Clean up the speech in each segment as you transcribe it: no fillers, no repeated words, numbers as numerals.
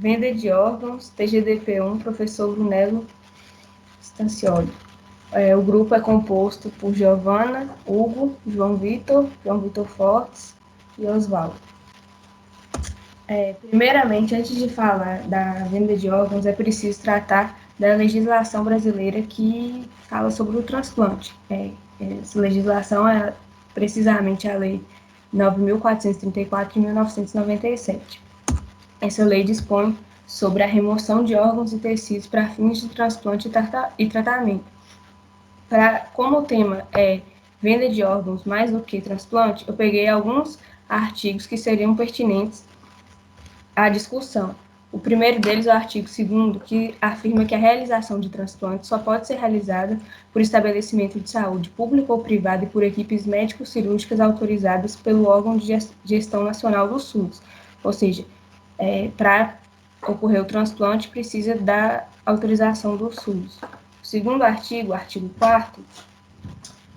Venda de órgãos, TGDP1, professor Brunello Stancioli. O grupo é composto por Giovana, Hugo, João Vitor Fortes e Oswaldo. Primeiramente, antes de falar da venda de órgãos, é preciso tratar da legislação brasileira que fala sobre o transplante. Essa legislação é precisamente a Lei 9.434 de 1997. Essa lei dispõe sobre a remoção de órgãos e tecidos para fins de transplante e tratamento. Como o tema é venda de órgãos mais do que transplante, eu peguei alguns artigos que seriam pertinentes à discussão. O primeiro deles é o artigo 2º, que afirma que a realização de transplantes só pode ser realizada por estabelecimento de saúde público ou privado e por equipes médico-cirúrgicas autorizadas pelo órgão de gestão nacional do SUS. Ou seja, para ocorrer o transplante, precisa da autorização do SUS. O segundo artigo, o artigo 4º,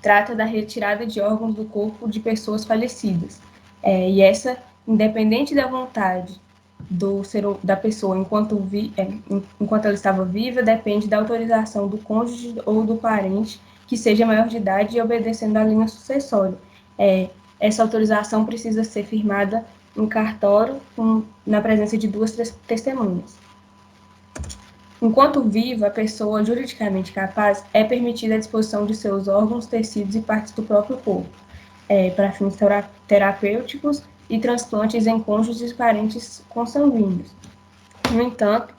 trata da retirada de órgãos do corpo de pessoas falecidas. E essa, independente da vontade da pessoa enquanto ela estava viva, depende da autorização do cônjuge ou do parente que seja maior de idade e obedecendo à linha sucessória. Essa autorização precisa ser firmada em cartório na presença de 2 testemunhas. Enquanto viva, a pessoa juridicamente capaz é permitida a disposição de seus órgãos, tecidos e partes do próprio corpo, para fins terapêuticos e transplantes em cônjuges e parentes consanguíneos. No entanto,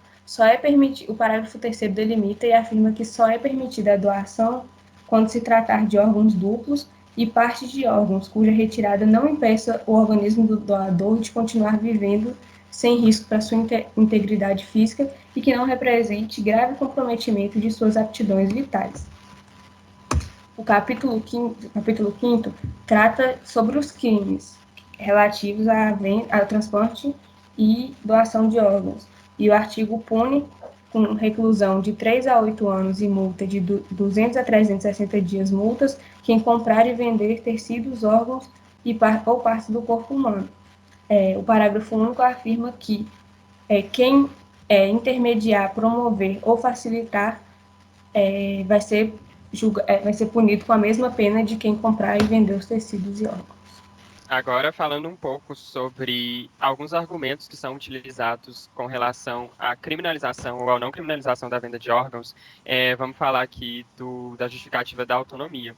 o parágrafo 3º delimita e afirma que só é permitida a doação quando se tratar de órgãos duplos e partes de órgãos cuja retirada não impeça o organismo do doador de continuar vivendo sem risco para sua integridade física e que não represente grave comprometimento de suas aptidões vitais. O capítulo 5º trata sobre os crimes relativos ao transplante e doação de órgãos, e o artigo pune com reclusão de 3 a 8 anos e multa de 200 a 360 dias multas quem comprar e vender tecidos, órgãos ou partes do corpo humano. O parágrafo único afirma que quem intermediar, promover ou facilitar vai ser punido com a mesma pena de quem comprar e vender os tecidos e órgãos. Agora, falando um pouco sobre alguns argumentos que são utilizados com relação à criminalização ou à não criminalização da venda de órgãos, vamos falar aqui da justificativa da autonomia,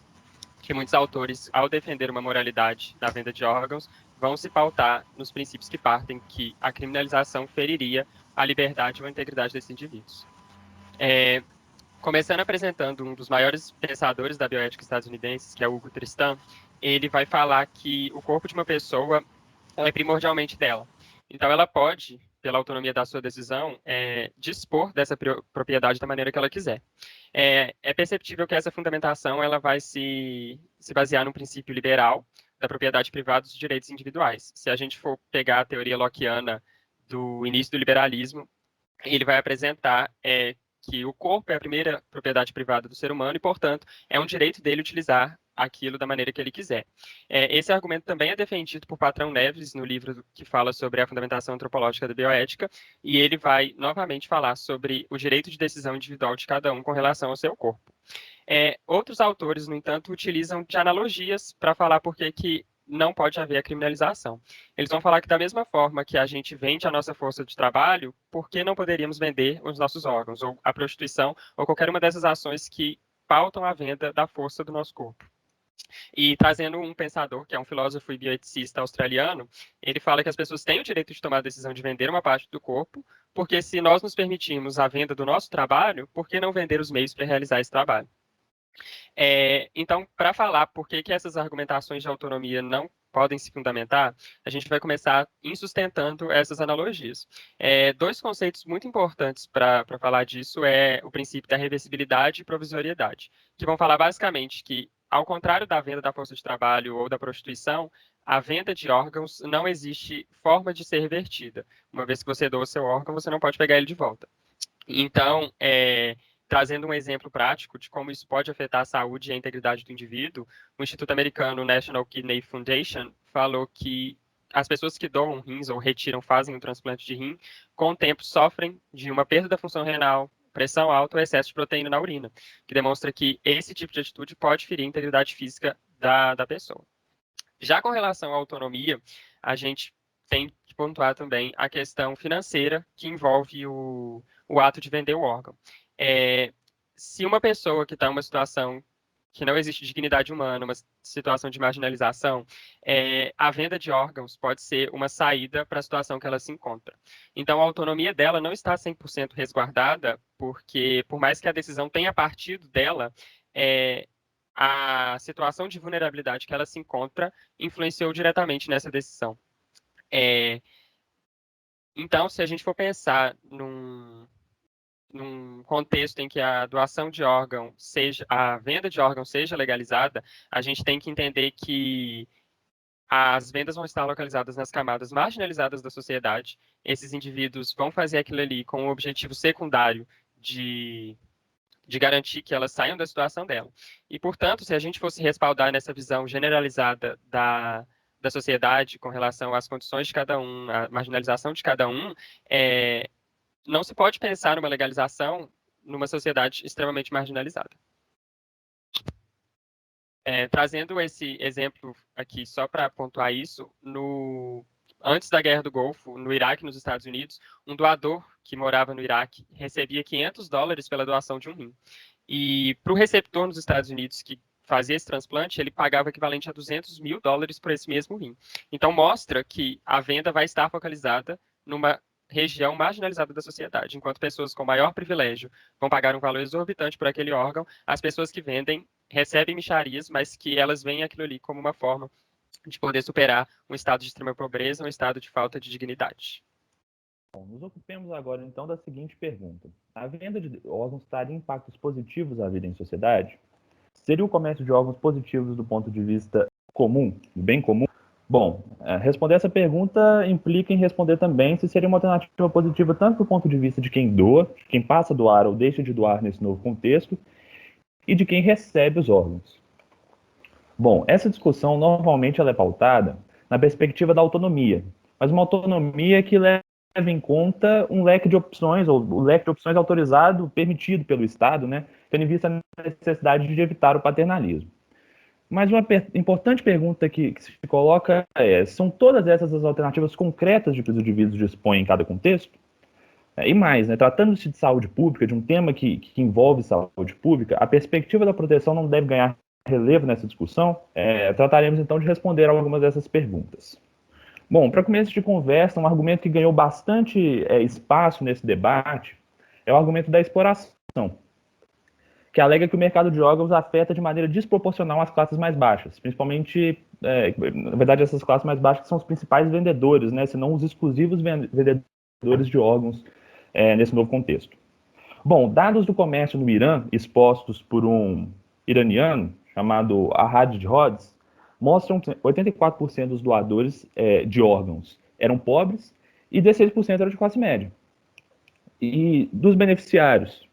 que muitos autores, ao defender uma moralidade da venda de órgãos, vão se pautar nos princípios que partem que a criminalização feriria a liberdade ou a integridade desses indivíduos. Começando apresentando um dos maiores pensadores da bioética estadunidense, que é Hugo Tristan, ele vai falar que o corpo de uma pessoa é primordialmente dela. Então, ela pode, pela autonomia da sua decisão, dispor dessa propriedade da maneira que ela quiser. É perceptível que essa fundamentação ela vai se basear num princípio liberal da propriedade privada dos direitos individuais. Se a gente for pegar a teoria lockeana do início do liberalismo, ele vai apresentar que o corpo é a primeira propriedade privada do ser humano e, portanto, é um direito dele utilizar aquilo da maneira que ele quiser. Esse argumento também é defendido por Patrão Neves no livro que fala sobre a fundamentação antropológica da bioética, e ele vai novamente falar sobre o direito de decisão individual de cada um com relação ao seu corpo. Outros autores, no entanto, utilizam de analogias para falar por que não pode haver a criminalização. Eles vão falar que da mesma forma que a gente vende a nossa força de trabalho, por que não poderíamos vender os nossos órgãos, ou a prostituição, ou qualquer uma dessas ações que pautam a venda da força do nosso corpo? E trazendo um pensador, que é um filósofo e bioeticista australiano, ele fala que as pessoas têm o direito de tomar a decisão de vender uma parte do corpo, porque se nós nos permitimos a venda do nosso trabalho, por que não vender os meios para realizar esse trabalho? Então, para falar por que essas argumentações de autonomia não podem se fundamentar, a gente vai começar sustentando essas analogias. Dois conceitos muito importantes para falar disso é o princípio da reversibilidade e provisoriedade, que vão falar basicamente que, ao contrário da venda da força de trabalho ou da prostituição, a venda de órgãos não existe forma de ser revertida. Uma vez que você doa o seu órgão, você não pode pegar ele de volta. Então, trazendo um exemplo prático de como isso pode afetar a saúde e a integridade do indivíduo, o Instituto Americano National Kidney Foundation falou que as pessoas que doam rins ou retiram, fazem um transplante de rim, com o tempo sofrem de uma perda da função renal, pressão alta ou excesso de proteína na urina, que demonstra que esse tipo de atitude pode ferir a integridade física da pessoa. Já com relação à autonomia, a gente tem que pontuar também a questão financeira que envolve o ato de vender o órgão. Se uma pessoa que está em uma situação que não existe dignidade humana, uma situação de marginalização, a venda de órgãos pode ser uma saída para a situação que ela se encontra. Então, a autonomia dela não está 100% resguardada, porque, por mais que a decisão tenha partido dela, a situação de vulnerabilidade que ela se encontra influenciou diretamente nessa decisão. Então, se a gente for pensar num contexto em que a doação de órgão seja, a venda de órgão seja legalizada, a gente tem que entender que as vendas vão estar localizadas nas camadas marginalizadas da sociedade. Esses indivíduos vão fazer aquilo ali com o objetivo secundário de garantir que elas saiam da situação dela. E, portanto, se a gente fosse respaldar nessa visão generalizada da sociedade com relação às condições de cada um, à marginalização de cada um, não se pode pensar numa legalização numa sociedade extremamente marginalizada. Trazendo esse exemplo aqui só para pontuar isso, antes da Guerra do Golfo, no Iraque e nos Estados Unidos, um doador que morava no Iraque recebia $500 pela doação de um rim. E para o receptor nos Estados Unidos que fazia esse transplante, ele pagava o equivalente a $200 mil por esse mesmo rim. Então mostra que a venda vai estar focalizada numa região marginalizada da sociedade. Enquanto pessoas com maior privilégio vão pagar um valor exorbitante por aquele órgão, as pessoas que vendem recebem mixarias, mas que elas veem aquilo ali como uma forma de poder superar um estado de extrema pobreza, um estado de falta de dignidade. Bom, nos ocupemos agora, então, da seguinte pergunta. A venda de órgãos traria impactos positivos à vida em sociedade? Seria o comércio de órgãos positivos do ponto de vista comum, do bem comum? Bom, responder essa pergunta implica em responder também se seria uma alternativa positiva tanto do ponto de vista de quem doa, de quem passa a doar ou deixa de doar nesse novo contexto, e de quem recebe os órgãos. Bom, essa discussão normalmente ela é pautada na perspectiva da autonomia, mas uma autonomia que leva em conta um leque de opções, ou o leque de opções autorizado, permitido pelo Estado, né, tendo em vista a necessidade de evitar o paternalismo. Mas uma importante pergunta que se coloca são todas essas as alternativas concretas de que os indivíduos dispõem em cada contexto? E mais, né, tratando-se de saúde pública, de um tema que envolve saúde pública, a perspectiva da proteção não deve ganhar relevo nessa discussão. Trataremos então de responder algumas dessas perguntas. Bom, para começo de conversa, um argumento que ganhou bastante espaço nesse debate é o argumento da exploração, que alega que o mercado de órgãos afeta de maneira desproporcional as classes mais baixas, principalmente, na verdade, essas classes mais baixas que são os principais vendedores, né, se não os exclusivos vendedores de órgãos nesse novo contexto. Bom, dados do comércio no Irã, expostos por um iraniano chamado Ahad Rhodes, mostram que 84% dos doadores de órgãos eram pobres e 16% eram de classe média. E dos beneficiários,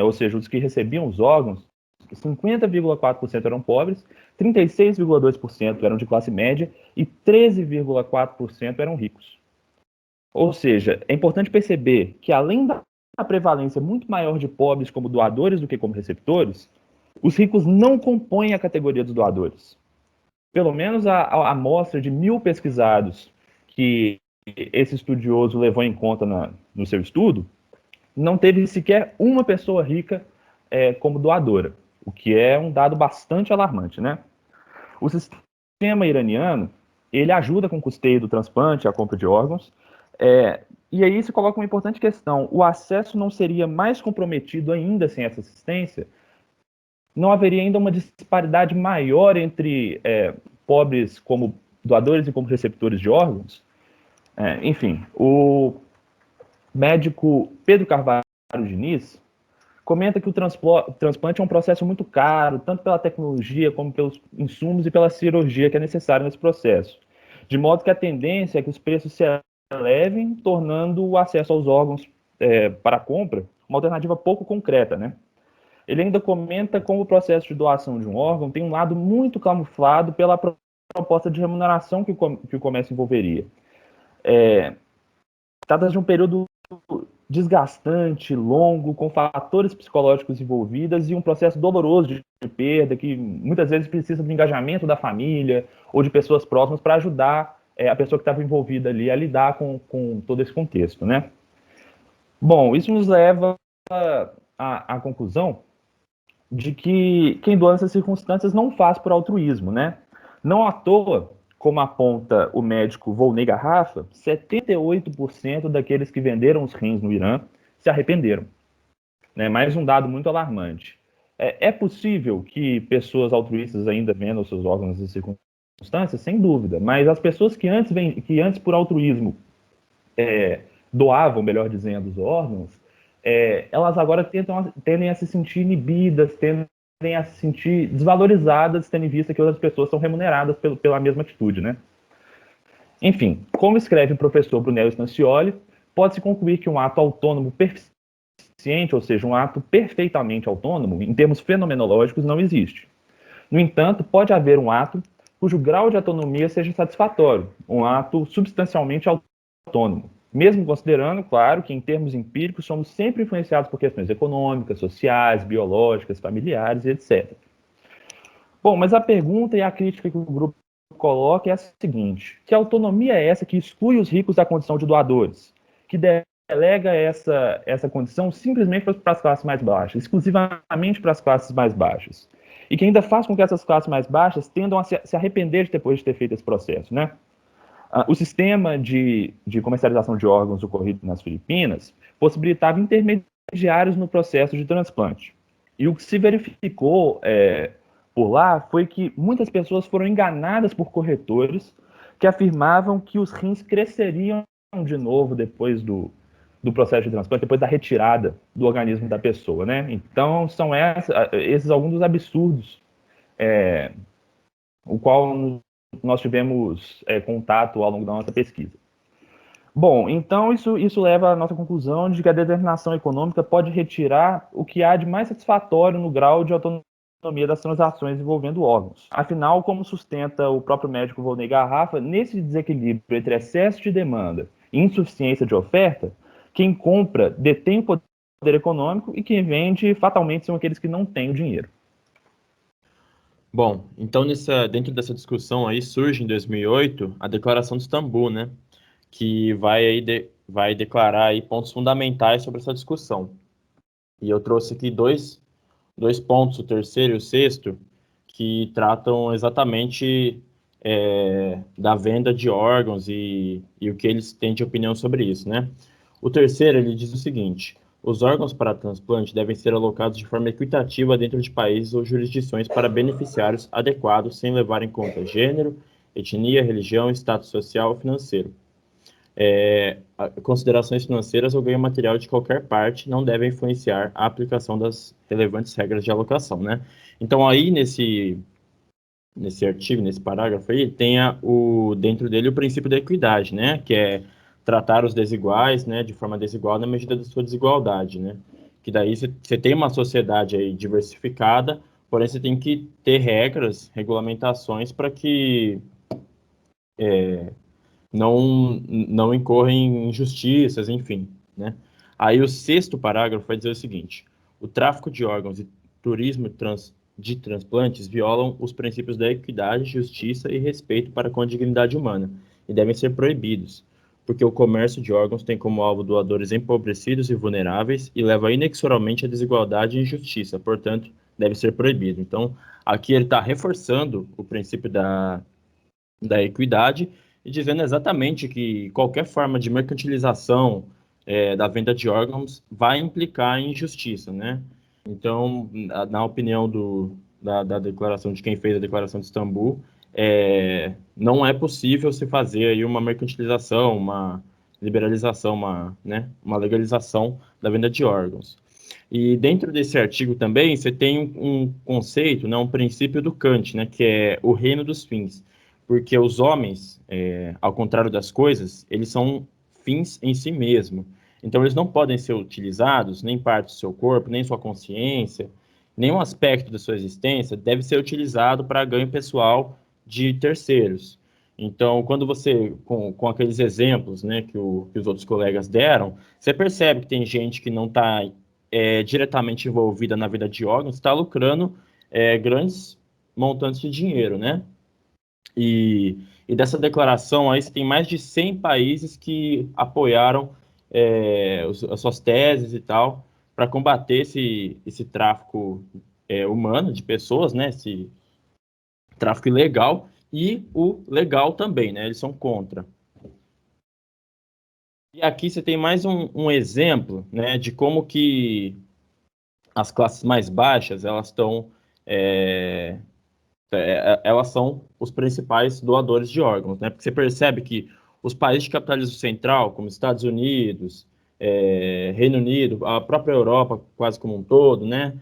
ou seja, os que recebiam os órgãos, 50,4% eram pobres, 36,2% eram de classe média e 13,4% eram ricos. Ou seja, é importante perceber que, além da prevalência muito maior de pobres como doadores do que como receptores, os ricos não compõem a categoria dos doadores. Pelo menos a amostra de 1.000 pesquisados que esse estudioso levou em conta no seu estudo, não teve sequer uma pessoa rica como doadora, o que é um dado bastante alarmante, né? O sistema iraniano, ele ajuda com o custeio do transplante, a compra de órgãos, e aí se coloca uma importante questão: o acesso não seria mais comprometido ainda sem essa assistência? Não haveria ainda uma disparidade maior entre pobres como doadores e como receptores de órgãos? Enfim, o médico Pedro Carvalho Diniz comenta que o transplante é um processo muito caro, tanto pela tecnologia como pelos insumos e pela cirurgia que é necessária nesse processo. De modo que a tendência é que os preços se elevem, tornando o acesso aos órgãos para a compra uma alternativa pouco concreta, né? Ele ainda comenta como o processo de doação de um órgão tem um lado muito camuflado pela proposta de remuneração que o comércio envolveria. Trata de um período desgastante, longo, com fatores psicológicos envolvidos e um processo doloroso de perda que muitas vezes precisa do engajamento da família ou de pessoas próximas para ajudar a pessoa que estava envolvida ali a lidar com todo esse contexto, né? Bom, isso nos leva à conclusão de que quem doa nessas circunstâncias não faz por altruísmo, né? Não à toa, como aponta o médico Volney Garrafa, 78% daqueles que venderam os rins no Irã se arrependeram. Né? Mais um dado muito alarmante. É possível que pessoas altruístas ainda vendam seus órgãos nessas circunstâncias? Sem dúvida, mas as pessoas que antes por altruísmo doavam, melhor dizendo, os órgãos, elas agora tendem a se sentir inibidas, tendem a se sentir desvalorizadas, tendo em vista que outras pessoas são remuneradas pela mesma atitude, né? Enfim, como escreve o professor Brunello Stancioli, pode-se concluir que um ato autônomo eficiente, ou seja, um ato perfeitamente autônomo, em termos fenomenológicos, não existe. No entanto, pode haver um ato cujo grau de autonomia seja satisfatório, um ato substancialmente autônomo, mesmo considerando, claro, que em termos empíricos somos sempre influenciados por questões econômicas, sociais, biológicas, familiares, etc. Bom, mas a pergunta e a crítica que o grupo coloca é a seguinte: que autonomia é essa que exclui os ricos da condição de doadores, que delega essa condição simplesmente para as classes mais baixas, exclusivamente para as classes mais baixas, e que ainda faz com que essas classes mais baixas tendam a se arrepender depois de ter feito esse processo, né? O sistema de comercialização de órgãos ocorrido nas Filipinas possibilitava intermediários no processo de transplante. E o que se verificou por lá foi que muitas pessoas foram enganadas por corretores que afirmavam que os rins cresceriam de novo depois do processo de transplante, depois da retirada do organismo da pessoa, né? Então, são esses alguns dos absurdos o qual nós tivemos contato ao longo da nossa pesquisa. Bom, então isso leva à nossa conclusão de que a determinação econômica pode retirar o que há de mais satisfatório no grau de autonomia das transações envolvendo órgãos. Afinal, como sustenta o próprio médico Volney Garrafa, nesse desequilíbrio entre excesso de demanda e insuficiência de oferta, quem compra detém o poder econômico e quem vende fatalmente são aqueles que não têm o dinheiro. Bom, então dentro dessa discussão aí surge em 2008 a Declaração de Istambul, né? Que vai declarar aí pontos fundamentais sobre essa discussão. E eu trouxe aqui dois pontos, o terceiro e o sexto, que tratam exatamente da venda de órgãos e o que eles têm de opinião sobre isso, né? O terceiro, ele diz o seguinte: os órgãos para transplante devem ser alocados de forma equitativa dentro de países ou jurisdições para beneficiários adequados, sem levar em conta gênero, etnia, religião, status social ou financeiro. Considerações financeiras ou ganho material de qualquer parte não devem influenciar a aplicação das relevantes regras de alocação, né? Então, aí, nesse artigo, nesse parágrafo aí, tem dentro dele o princípio da equidade, né? Que é tratar os desiguais, né, de forma desigual na medida da sua desigualdade, né? Que daí você tem uma sociedade aí diversificada, porém você tem que ter regras, regulamentações para que não incorra em injustiças, enfim, né? Aí o sexto parágrafo vai dizer o seguinte: o tráfico de órgãos e turismo de transplantes violam os princípios da equidade, justiça e respeito para com a dignidade humana e devem ser proibidos, porque o comércio de órgãos tem como alvo doadores empobrecidos e vulneráveis e leva inexoravelmente à desigualdade e injustiça, portanto, deve ser proibido. Então, aqui ele está reforçando o princípio da equidade e dizendo exatamente que qualquer forma de mercantilização da venda de órgãos vai implicar em injustiça, né? Então, na opinião da declaração de quem fez a Declaração de Istambul, não é possível se fazer aí uma mercantilização, uma liberalização, uma legalização da venda de órgãos. E dentro desse artigo também você tem um conceito, né, um princípio do Kant, né, que é o reino dos fins. Porque os homens, ao contrário das coisas, eles são fins em si mesmo. Então, eles não podem ser utilizados, nem parte do seu corpo, nem sua consciência, nenhum aspecto da sua existência deve ser utilizado para ganho pessoal de terceiros. Então, quando você, com aqueles exemplos, né, que os outros colegas deram, você percebe que tem gente que não está diretamente envolvida na venda de órgãos, está lucrando grandes montantes de dinheiro, né? E dessa declaração aí, você tem mais de 100 países que apoiaram as suas teses e tal, para combater esse tráfico humano de pessoas, né? Esse tráfico ilegal e o legal também, né? Eles são contra. E aqui você tem mais um exemplo, né, de como que as classes mais baixas, elas são os principais doadores de órgãos, né? Porque você percebe que os países de capitalismo central, como Estados Unidos, Reino Unido, a própria Europa quase como um todo, né?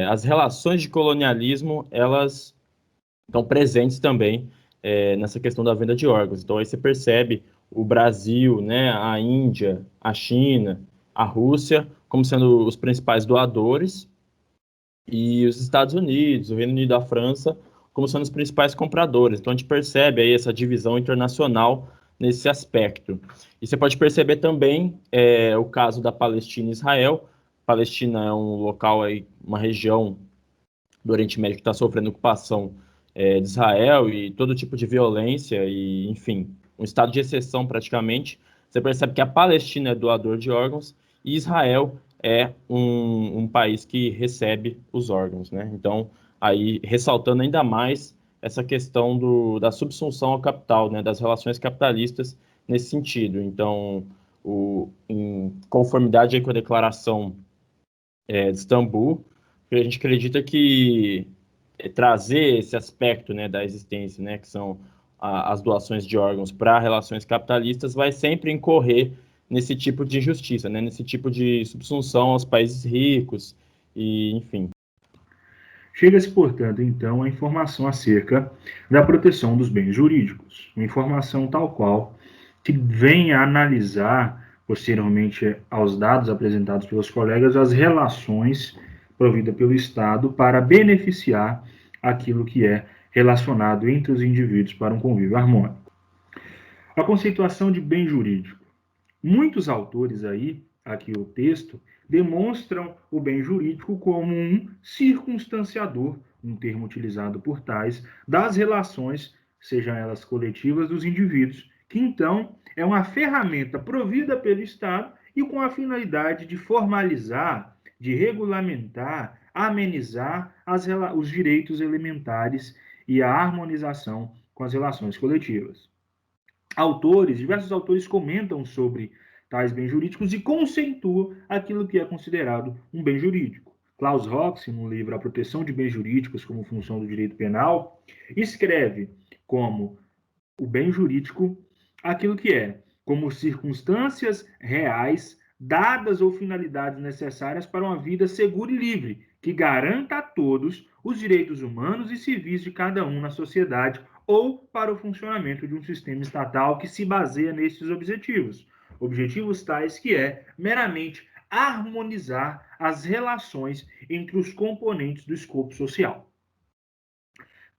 As relações de colonialismo, elas estão presentes também nessa questão da venda de órgãos. Então aí você percebe o Brasil, né, a Índia, a China, a Rússia como sendo os principais doadores e os Estados Unidos, o Reino Unido e a França como sendo os principais compradores. Então a gente percebe aí essa divisão internacional nesse aspecto. E você pode perceber também o caso da Palestina e Israel. Palestina é um local aí, uma região do Oriente Médio que está sofrendo ocupação de Israel e todo tipo de violência e, enfim, um estado de exceção praticamente. Você percebe que a Palestina é doador de órgãos e Israel é um país que recebe os órgãos, né? Então, aí ressaltando ainda mais essa questão da subsunção ao capital, né? Das relações capitalistas nesse sentido. Então, em conformidade aí com a Declaração de Istambul, a gente acredita que trazer esse aspecto, né, da existência, né, que são as doações de órgãos para relações capitalistas, vai sempre incorrer nesse tipo de injustiça, né, nesse tipo de subsunção aos países ricos, e enfim. Chega-se, portanto, então, à informação acerca da proteção dos bens jurídicos, uma informação tal qual que vem a analisar, posteriormente aos dados apresentados pelos colegas, as relações providas pelo Estado para beneficiar aquilo que é relacionado entre os indivíduos para um convívio harmônico. A conceituação de bem jurídico. Muitos autores aí, aqui o texto, demonstram o bem jurídico como um circunstanciador, um termo utilizado por tais, das relações, sejam elas coletivas, dos indivíduos, que então é uma ferramenta provida pelo Estado e com a finalidade de formalizar, de regulamentar, amenizar os direitos elementares e a harmonização com as relações coletivas. Diversos autores comentam sobre tais bens jurídicos e conceituam aquilo que é considerado um bem jurídico. Klaus Hoxe, no livro A Proteção de Bens Jurídicos como Função do Direito Penal, escreve como o bem jurídico aquilo que é como circunstâncias reais dadas ou finalidades necessárias para uma vida segura e livre, que garanta a todos os direitos humanos e civis de cada um na sociedade ou para o funcionamento de um sistema estatal que se baseia nesses objetivos. Objetivos tais que é meramente harmonizar as relações entre os componentes do escopo social.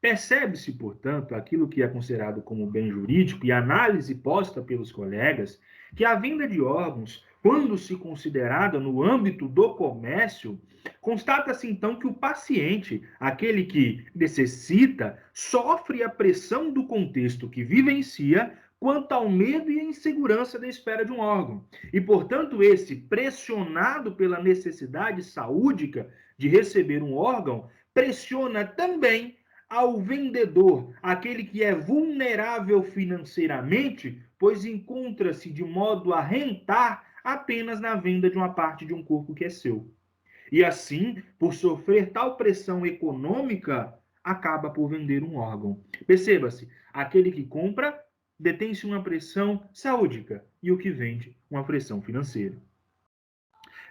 Percebe-se, portanto, aquilo que é considerado como bem jurídico e análise posta pelos colegas, que a venda de órgãos, quando se considerada no âmbito do comércio, constata-se então que o paciente, aquele que necessita, sofre a pressão do contexto que vivencia quanto ao medo e a insegurança da espera de um órgão. E, portanto, esse, pressionado pela necessidade saúdica de receber um órgão, pressiona também ao vendedor, aquele que é vulnerável financeiramente, pois encontra-se de modo a rentar apenas na venda de uma parte de um corpo que é seu. E assim, por sofrer tal pressão econômica, acaba por vender um órgão. Perceba-se, aquele que compra detém-se uma pressão saúdica e o que vende uma pressão financeira.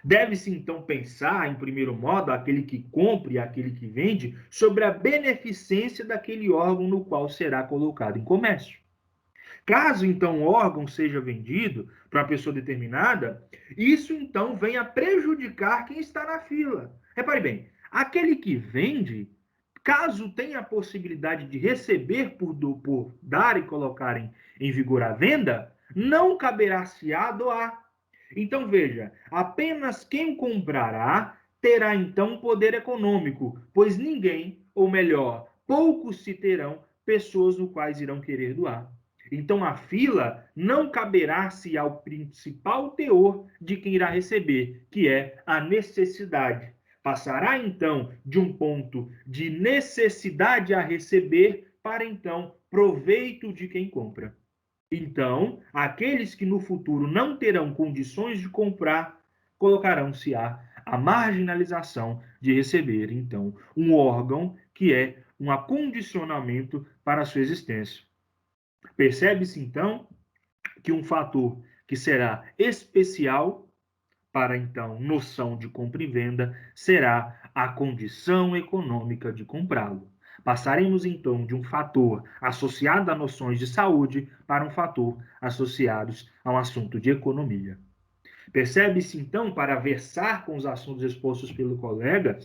Deve-se então pensar, em primeiro modo, aquele que compra e aquele que vende, sobre a beneficência daquele órgão no qual será colocado em comércio. Caso então o órgão seja vendido para uma pessoa determinada, isso então vem a prejudicar quem está na fila. Repare bem, aquele que vende caso tenha a possibilidade de receber por dar e colocar em vigor a venda, não caberá-se-á doar. Então, veja, apenas quem comprará terá então poder econômico, pois ninguém, ou melhor, poucos se terão pessoas no quais irão querer doar. Então, a fila não caberá-se ao principal teor de quem irá receber, que é a necessidade. Passará, então, de um ponto de necessidade a receber para, então, proveito de quem compra. Então, aqueles que no futuro não terão condições de comprar, colocarão-se à marginalização de receber, então, um órgão que é um acondicionamento para a sua existência. Percebe-se, então, que um fator que será especial para, então, noção de compra e venda será a condição econômica de comprá-lo. Passaremos, então, de um fator associado a noções de saúde para um fator associado a um assunto de economia. Percebe-se, então, para versar com os assuntos expostos pelo colega,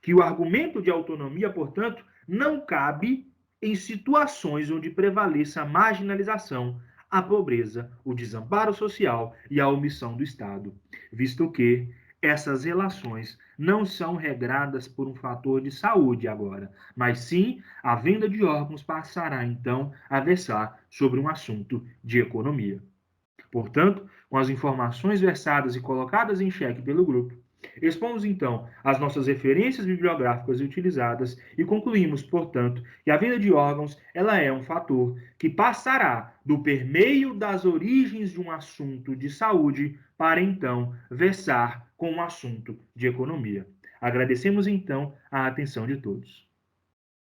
que o argumento de autonomia, portanto, não cabe em situações onde prevaleça a marginalização, a pobreza, o desamparo social e a omissão do Estado, visto que essas relações não são regradas por um fator de saúde agora, mas sim a venda de órgãos passará então a versar sobre um assunto de economia. Portanto, com as informações versadas e colocadas em xeque pelo grupo, expomos então as nossas referências bibliográficas utilizadas e concluímos, portanto, que a venda de órgãos ela é um fator que passará do permeio das origens de um assunto de saúde para então versar com um assunto de economia. Agradecemos então a atenção de todos.